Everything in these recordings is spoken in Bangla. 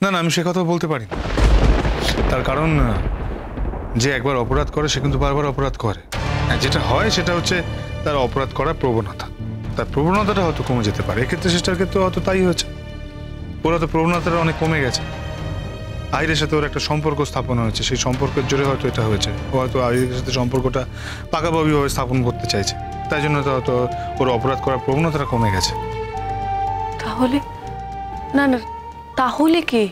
না না, আমি সে কথা বলতে পারি না। তার কারণ যে একবার অপরাধ করে সে কিন্তু বারবার অপরাধ করে। আর যেটা হয় সেটা হচ্ছে তার অপরাধ করার প্রবণতা, তার প্রবণতাটা হয়তো কমে যেতে পারে। এক্ষেত্রে সেটার ক্ষেত্রে হয়তো তাই হয়েছে, ওর হয়তো প্রবণতাটা অনেক কমে গেছে। আহিরের সাথে ওর একটা সম্পর্ক স্থাপন হয়েছে, সেই সম্পর্কের জোরে হয়তো এটা হয়েছে। ও হয়তো আহিরের সাথে সম্পর্কটা পাকাপাকিভাবে স্থাপন করতে চাইছে, তাই জন্য তো হয়তো ওর অপরাধ করার প্রবণতাটা কমে গেছে। তাহলে না না, তাহলে কি?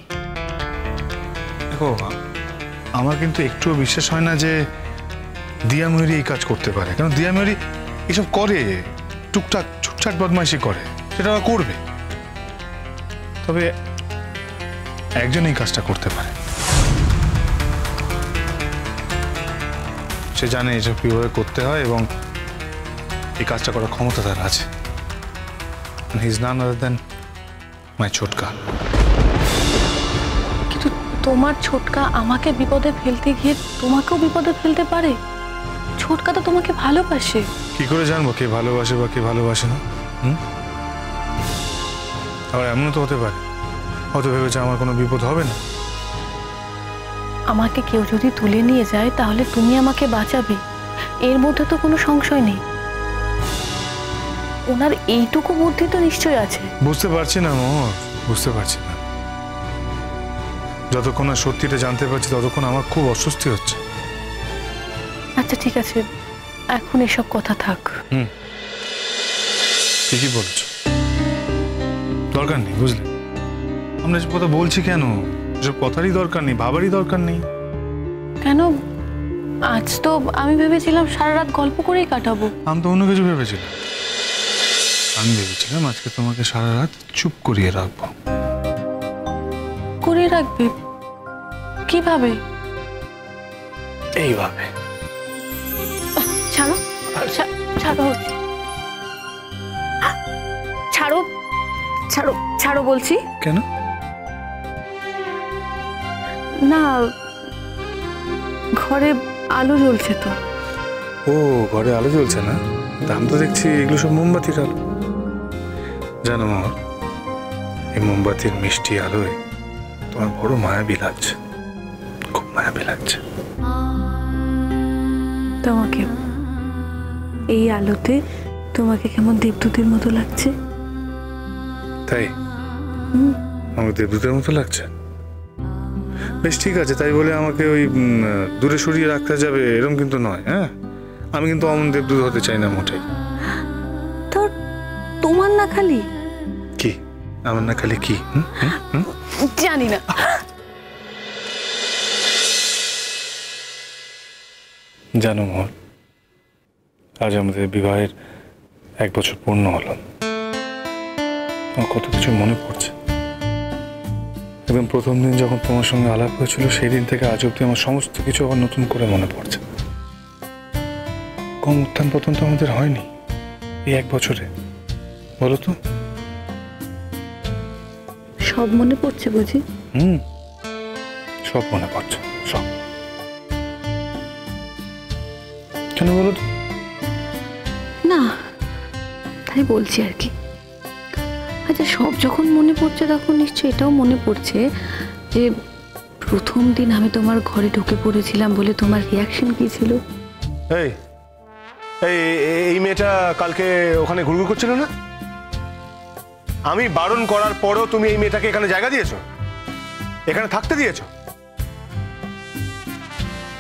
দেখো, আমার কিন্তু একটুও বিশ্বাস হয় না যে দিয়া ময়ূরী এই কাজ করতে পারে। কারণ দিয়া ময়ূরী এসব করে, টুকটাক ছুটছাট বদমাইশি করে, সেটা করবে। তবে একজন এই কাজটা করতে পারে, সে জানে এসব কিভাবে করতে হয় এবং এই কাজটা করার ক্ষমতা তার আছে। He is none other than my ছোটকা। কিন্তু তোমার ছোটকা আমাকে বিপদে ফেলতে গিয়ে তোমাকেও বিপদে ফেলতে পারে। ছোটকা তো তোমাকে ভালোবাসে। কি করে জানবো কে ভালোবাসে বা কে ভালোবাসে না? আবার এমনও তো হতে পারে, হয়তো ভেবেছে আমার কোনো বিপদ হবে না। আমাকে কেউ যদি তুলে নিয়ে যায় তাহলে তুমি আমাকে বাঁচাবে, এর মধ্যে তো কোনো সংশয় নেই। ওনার এইটুকু বুদ্ধি তো নিশ্চয়ই আছে। বুঝতে পারছি না মোহর, বুঝতে পারছি না। যতক্ষণ না সত্যিটা জানতে পারছি ততক্ষণ আমার খুব অস্বস্তি হচ্ছে। আচ্ছা ঠিক আছে, এখন এসব কথা থাক। ঠিকই বলছ, দরকার নেই, বুঝলে? আমরা এসব কথা বলছি কেন? এসব কথারই দরকার নেই, ভাবারই দরকার নেই। কেন? আজ তো আমি ভেবেছিলাম সারা রাত গল্প করেই কাটাবো। আমি তো অন্য কিছু ভেবেছিলাম। আমি ভেবেছিলাম আজকে তোমাকে সারা রাত চুপ করিয়ে রাখবো। করে রাখবে? কিভাবে? এইভাবে। ছাড়ো, ছাড়ো, ছাড়ো, ছাড়ো, ছাড়ো বলছি। কেন? না, ঘরে আলো জ্বলছে তো। ও, ঘরে আলো জ্বলছে না? আমি তো দেখছি এগুলো সব মোমবাতির আলো। জানো মোহর, এই মোমবাতির মিষ্টি আলোয় তোমার বড় মায়াবী লাগছে, খুব মায়াবী লাগছে। তোমাকে এই আলোতে তোমাকে কেমন দেবদূতের মতো লাগছে। তাই? আমাকে দেবদূতের মতো লাগছে? বেশ ঠিক আছে, তাই বলে আমাকে ওই দূরে সরিয়ে রাখতে যাবে এরকম কিন্তু নয়। হ্যাঁ, আমি কিন্তু অমন দেবদূত হতে চাই না মোটেই। তোর তোমার না খালি কি? আমার না খালি কি? জানি না। জানো মোহর, আজ আমাদের বিবাহের 1 বছর পূর্ণ হলো। আমার কত কিছু মনে পড়ছে। একদম প্রথম দিন যখন তোমার সঙ্গে আলাপ হয়েছিল সেই দিন থেকে আজ অব্দি আমার সমস্ত কিছু আবার নতুন করে মনে পড়ছে। কম উত্থান পতন তো আমাদের হয়নি এই 1 বছরে, বলো তো? সব মনে পড়ছে বুঝি? সব মনে পড়ছে, সব। কেন বলো তো? না, তাই বলছি আর কি। আচ্ছা, সব যখন মনে পড়ছে তখন নিশ্চয়ই এটাও মনে পড়ছে যে প্রথম দিন আমি তোমার ঘরে ঢুকে পড়েছিলাম বলে তোমার রিয়াকশন কি ছিল। এই এই মেয়েটা কালকে ওখানে ঘুরঘুর করছিল না? আমি বারণ করার পরও তুমি এই মেয়েটাকে এখানে জায়গা দিয়েছো, এখানে থাকতে দিয়েছো।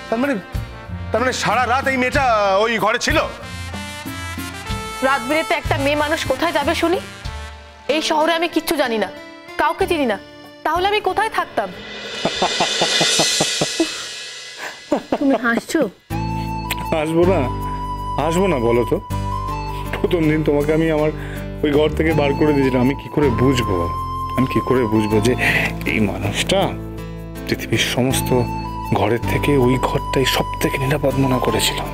তার মানে সারা রাত এই মেয়েটা ওই ঘরে ছিল? রাত বিরেতে একটা মেয়ে মানুষ কোথায় যাবে শুনি? এই শহরে আমি কিচ্ছু জানি না, কাউকে চিনি না, তাহলে আমি কোথায় থাকতাম? তুমি হাসছো? হাসবো না বলো তো? প্রথম দিন তোমাকে আমি আমার ওই ঘর থেকে বার করে দিয়েছিলাম। আমি কি করে বুঝবো যে এই মানুষটা পৃথিবীর সমস্ত ঘরের থেকে ওই ঘরটাই সব থেকে নিরাপদ মনে করেছিলাম।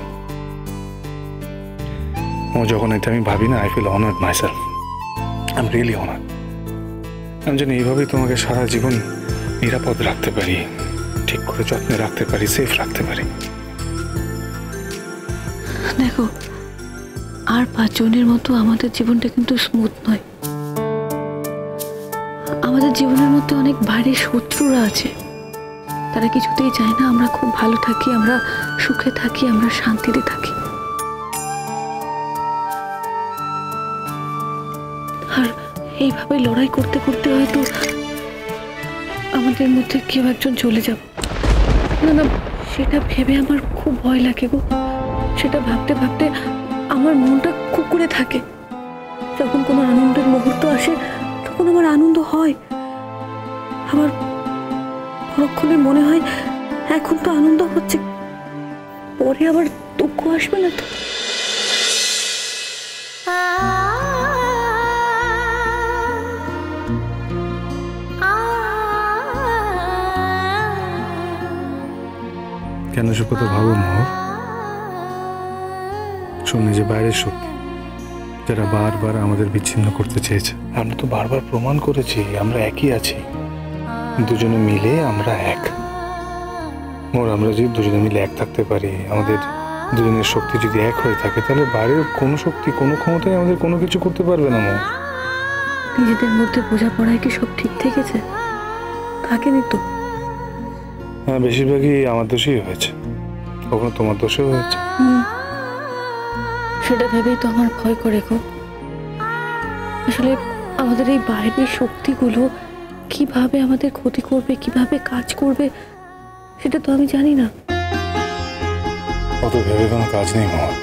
ও যখন এটা আমি ভাবি না, I feel honoured myself. I am really honoured. আমি জানি এইভাবেই তোমাকে সারা জীবন নিরাপদ রাখতে পারি, ঠিক করে যত্নে রাখতে পারি, সেফ রাখতে পারি। দেখো, আর 5 জনের মতো আমাদের জীবনটা কিন্তু স্মুথ নয়। আমাদের আমাদের জীবনের মধ্যে অনেক বাইরের শত্রুরা আছে, তারা কিছুতেই চায় না আমরা খুব ভালো থাকি, আমরা সুখে থাকি, আমরা শান্তিতে থাকি। আর এইভাবে লড়াই করতে করতে হয়তো আমাদের মধ্যে কেউ একজন চলে যাব। না না, সেটা ভেবে আমার খুব ভয় লাগে গো। সেটা ভাবতে ভাবতে আমার মনটা কুকুরে থাকে। যখন কোনো আনন্দের মুহূর্ত আসে তখন আমার আনন্দ হয়, আবার পরক্ষণে মনে হয় এখন তো আনন্দ হচ্ছে, পরে আবার দুঃখ আসবে না তো। কেন সে কথা ভাবো মোহর? শুনে যে বাইরের শক্তি যারা বারবার আমাদের বিচ্ছিন্ন করতে চেয়েছে, আমরা তো বারবার প্রমাণ করেছি আমরা একই আছি, দুজনে মিলে আমরা এক। মোর আমরা যদি দুজনে মিলে এক থাকতে পারি, আমাদের দুজনের শক্তি যদি এক হয়ে থাকে, তাহলে বাইরের কোনো শক্তি কোনো ক্ষমতায় আমাদের কোনো কিছু করতে পারবে না। মোর নিজেদের মধ্যে বোঝাপড়ায় কি সব ঠিক থেকেছে? থাকেনি তো। হ্যাঁ, বেশিরভাগই আমার দোষই হয়েছে, কখনো তোমার দোষও হয়েছে। সেটা ভেবেই তো আমার ভয় করে গো। আসলে আমাদের এই বাইরের শক্তিগুলো কিভাবে আমাদের ক্ষতি করবে, কিভাবে কাজ করবে, সেটা তো আমি জানি না। অত ভেবে কোনো কাজ নেই মোহর।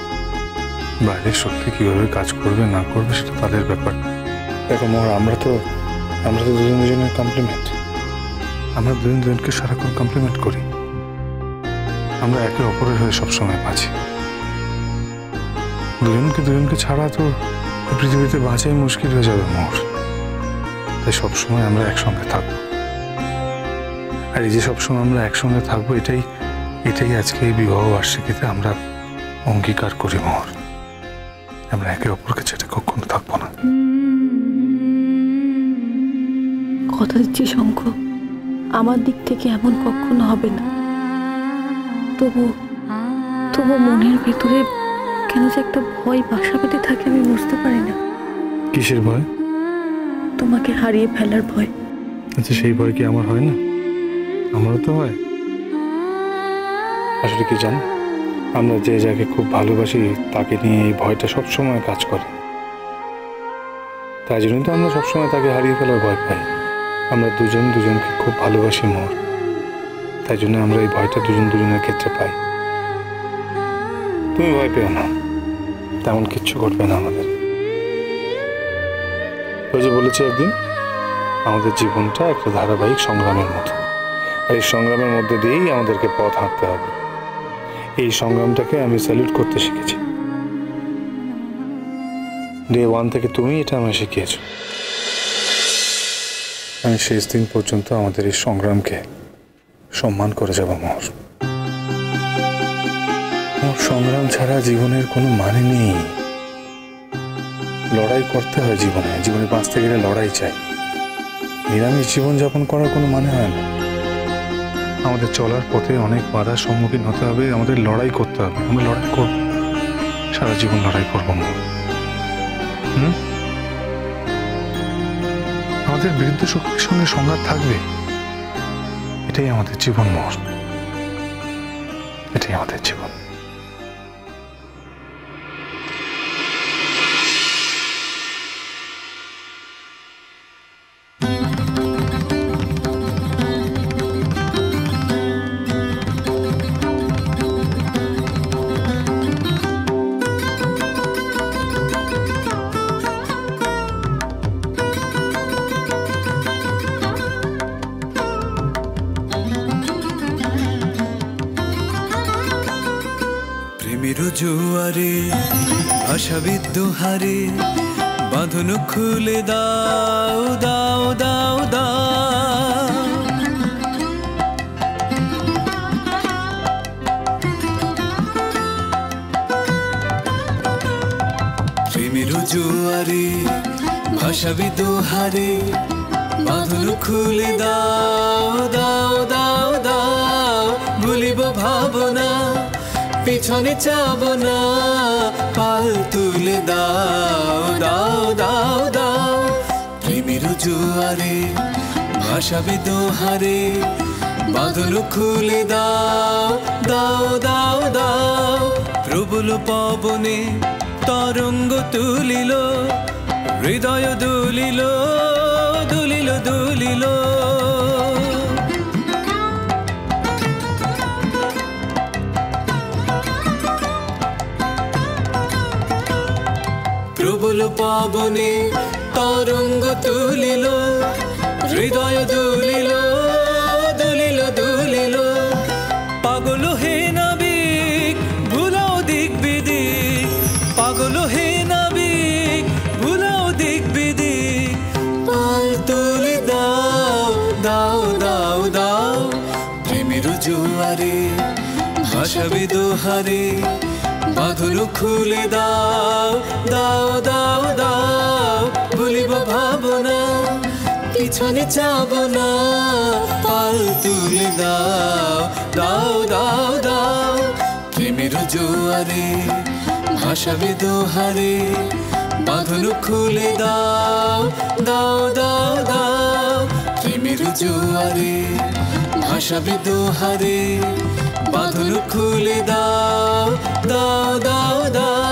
বাইরের শক্তি কিভাবে কাজ করবে না করবে সেটা তাদের ব্যাপার। দেখো মোহর, আমরা তো দুজন দুজনের কমপ্লিমেন্ট। আমরা দুজন দুজনকে সারাক্ষণ কমপ্লিমেন্ট করি। আমরা একে অপরের হয়ে সবসময় বাঁচি। দুজনকে ছাড়া তো পৃথিবীতে বাঁচাই মুশকিল হয়ে যাবে মোহর। তাই সবসময় আমরা একসঙ্গে থাকবো। আর এই যে সবসময় আমরা একসঙ্গে থাকবো, এটাই আজকে এই বিবাহ বার্ষিকীতে আমরা অঙ্গীকার করি মোহর। আমরা একে অপরকে ছেড়ে কখনো থাকবো না। কথা দিচ্ছি শঙ্খ, আমার দিক থেকে এমন কখনো হবে না। তবু মনের ভেতরে কেন যে একটা ভয় বাসা বেঁধে থাকে, আমি বুঝতে পারি না। কিসের ভয়? তোমাকে হারিয়ে ফেলার ভয়। আচ্ছা, সেই ভয় কি আমার হয় না? আমারও তো হয়। আসলে কি জানো, আমরা যে যাকে খুব ভালোবাসি তাকে নিয়ে এই ভয়টা সবসময় কাজ করে। তাই জন্যই তো আমরা সবসময় তাকে হারিয়ে ফেলার ভয় পাই। আমরা দুজনকে খুব ভালোবাসি মোর, তাই জন্য আমরা এই ভয়টা দুজনের ক্ষেত্রে পাই। তুমি ভয় পেও না, তেমন কিচ্ছু ঘটবে না আমাদের। ওই যে বলেছি একদিন, আমাদের জীবনটা একটা ধারাবাহিক সংগ্রামের মতো, আর এই সংগ্রামের মধ্যে দিয়েই আমাদেরকে পথ হাঁটতে হবে। এই সংগ্রামটাকে আমি স্যালুট করতে শিখেছি। ডে 1 থেকে তুমি এটা আমায় শিখিয়েছ। আমি শেষ দিন পর্যন্ত আমাদের এই সংগ্রামকে সম্মান করে যাব মোহর। সংগ্রাম ছাড়া জীবনের কোনো মানে নেই। লড়াই করতে হয় জীবনে বাঁচতে গেলে লড়াই চাই। নিরামিষ জীবনযাপন করার কোনো মানে হয় না। আমাদের চলার পথে অনেক বাধার সম্মুখীন হতে হবে, আমাদের লড়াই করতে হবে। আমরা লড়াই করব, সারা জীবন লড়াই করবো। আমাদের বিরুদ্ধে শক্তির সঙ্গে সংঘাত থাকবে, এটাই আমাদের জীবন মোহর, এটাই আমাদের জীবন। জুয়ারে আশাবিদ হারে বাঁধন খুলে দাও দাও দাও দাও, প্রেমের জুয়ারে ভাষাবিদ হারে বাঁধন খুলে দাও দাও দাও দাও, ভুলিব ভাবনা পিছনে চাব না, পাল তুলে দাও দাও দাও দাও, প্রেমের জুয়ারে ভাসাবে দোহারে বাঁধন খুলে দাও দাও দাও দাও প্রবল পবনে তরঙ্গ তুলিল হৃদয় দুলিল দুলিল দুলিল প্রবল পবনে তরঙ্গ তুলিল হৃদয় দুলিল দুলিল দুলিল পাগল হে নাবিক ভুলাও দিক বিদিক পাগল হে নাবিক ভুলাও দিক বিদিক পাল তুলে দাও দাও দাও দাও প্রেমের জোয়ারে ভাসাবে দোহারে বাঁধন খুলে দাও দাও দাও দাও ভুলিব ভাবনা পিছনে যাব না পাল তুলে দাও দাও দাও দাও প্রেমের জোয়ারে ভাসাবে দোহারে বাঁধন খুলে দাও দাও দাও দাও প্রেমের জোয়ারে ভাসাবে দোহারে বাঁধন খুলে দাও দাও দাও দাও